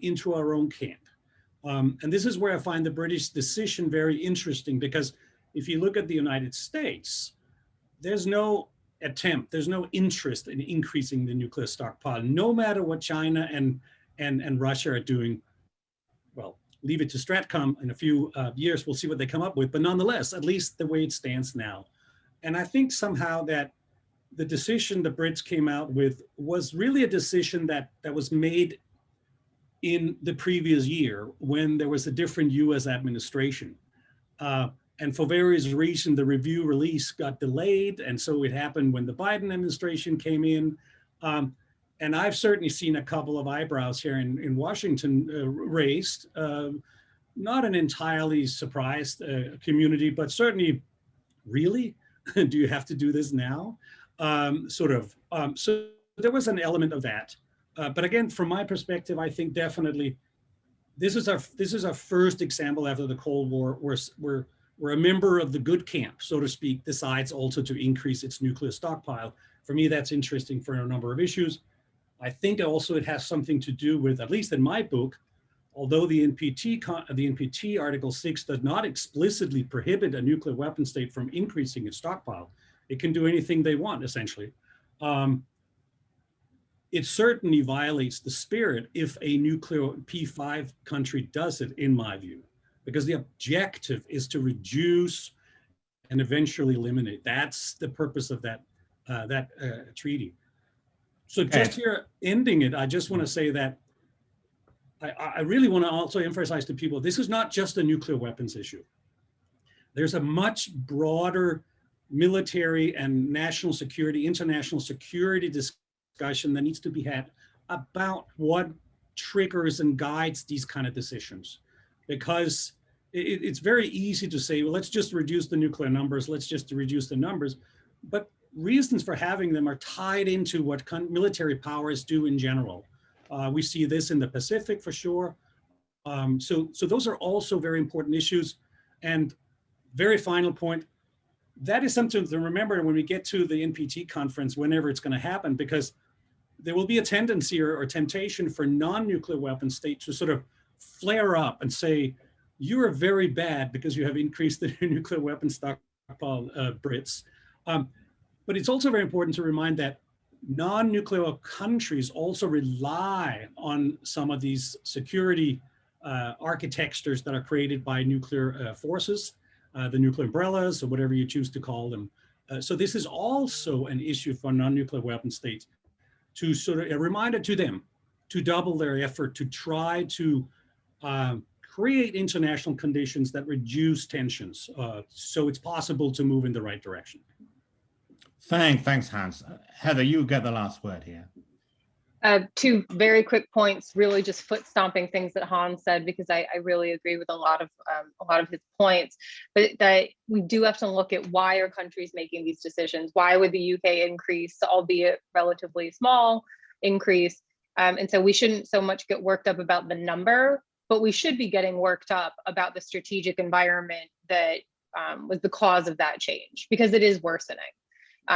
[SPEAKER 3] into our own camp. And this is where I find the British decision very interesting, because if you look at the United States, there's no attempt, there's no interest in increasing the nuclear stockpile, no matter what China and Russia are doing. Well, leave it to Stratcom in a few years, we'll see what they come up with, but nonetheless, at least the way it stands now. And I think somehow that the decision the Brits came out with was really a decision that was made in the previous year when there was a different US administration. And for various reasons, the review release got delayed. And so it happened when the Biden administration came in. And I've certainly seen a couple of eyebrows here in Washington raised, not an entirely surprised community, but certainly, really? Do you have to do this now? So there was an element of that. But again, from my perspective, I think definitely this is our first example after the Cold War where a member of the good camp, so to speak, decides also to increase its nuclear stockpile. For me, that's interesting for a number of issues. I think also it has something to do with, at least in my book, although the NPT Article 6 does not explicitly prohibit a nuclear weapon state from increasing its stockpile, it can do anything they want, essentially. It certainly violates the spirit if a nuclear P5 country does it, in my view, because the objective is to reduce and eventually eliminate. That's the purpose of that treaty. So just here ending it, I just want to say that I really want to also emphasize to people, this is not just a nuclear weapons issue. There's a much broader military and national security, international security discussion that needs to be had about what triggers and guides these kind of decisions. Because it's very easy to say, well, let's just reduce the nuclear numbers, let's just reduce the numbers. But reasons for having them are tied into what military powers do in general. We see this in the Pacific for sure.
[SPEAKER 6] So those are also very important issues. And very final point, that is something to remember when we get to the NPT conference, whenever it's going to happen, because there will be a tendency or temptation for non-nuclear weapon states to sort of flare up and say, you are very bad because you have increased the nuclear weapon stockpile, Brits. But it's also very important to remind that non-nuclear countries also rely on some of these security architectures that are created by nuclear forces, the nuclear umbrellas, or whatever you choose to call them. So this is also an issue for non-nuclear weapon states, to sort of a reminder to them to double their effort to try to create international conditions that reduce tensions, so it's possible to move in the right direction.
[SPEAKER 2] Thanks, Hans. Heather, you get the last word here.
[SPEAKER 4] Two very quick points, really just foot stomping things that Hans said, because I really agree with a lot of his points. But that we do have to look at why are countries making these decisions? Why would the UK increase, albeit relatively small increase? And so we shouldn't so much get worked up about the number, but we should be getting worked up about the strategic environment that was the cause of that change, because it is worsening.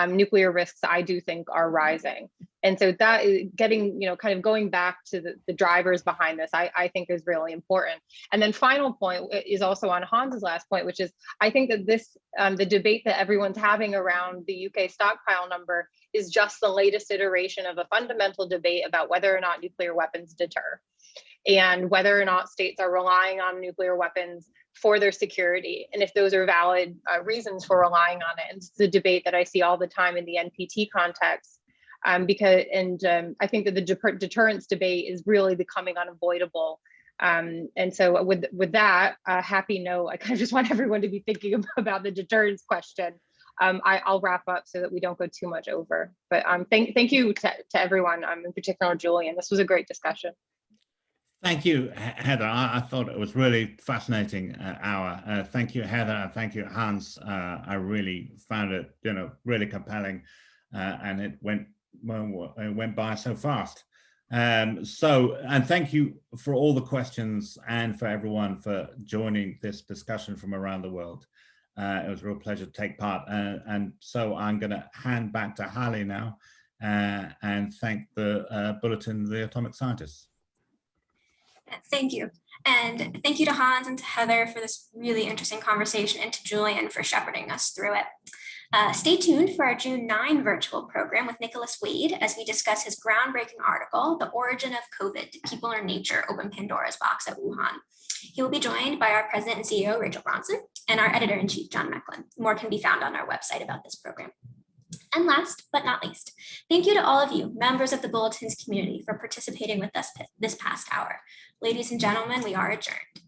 [SPEAKER 4] Nuclear risks, I do think, are rising. And so that is getting, kind of going back to the drivers behind this, I think is really important. And then final point is also on Hans's last point, which is, I think that this, the debate that everyone's having around the UK stockpile number is just the latest iteration of a fundamental debate about whether or not nuclear weapons deter, and whether or not states are relying on nuclear weapons for their security, and if those are valid reasons for relying on it. And it's the debate that I see all the time in the NPT context, I think that the deterrence debate is really becoming unavoidable. And so with that happy note, I kind of just want everyone to be thinking about the deterrence question. I'll wrap up so that we don't go too much over. But thank you to everyone, in particular Julian. This was a great discussion.
[SPEAKER 2] Thank you, Heather. I thought it was really fascinating hour. Thank you, Heather. Thank you, Hans. I really found it, really compelling, and it went by so fast. And thank you for all the questions and for everyone for joining this discussion from around the world. It was a real pleasure to take part. And so I'm going to hand back to Hallie now and thank the Bulletin, the Atomic Scientists.
[SPEAKER 1] Thank you. And thank you to Hans and to Heather for this really interesting conversation, and to Julian for shepherding us through it. Stay tuned for our June 9 virtual program with Nicholas Wade as we discuss his groundbreaking article, The Origin of COVID, People or Nature Open Pandora's Box at Wuhan. He will be joined by our President and CEO, Rachel Bronson, and our Editor-in-Chief, John Mecklin. More can be found on our website about this program. And last but not least, thank you to all of you, members of the Bulletin's community, for participating with us this past hour. Ladies and gentlemen, we are adjourned.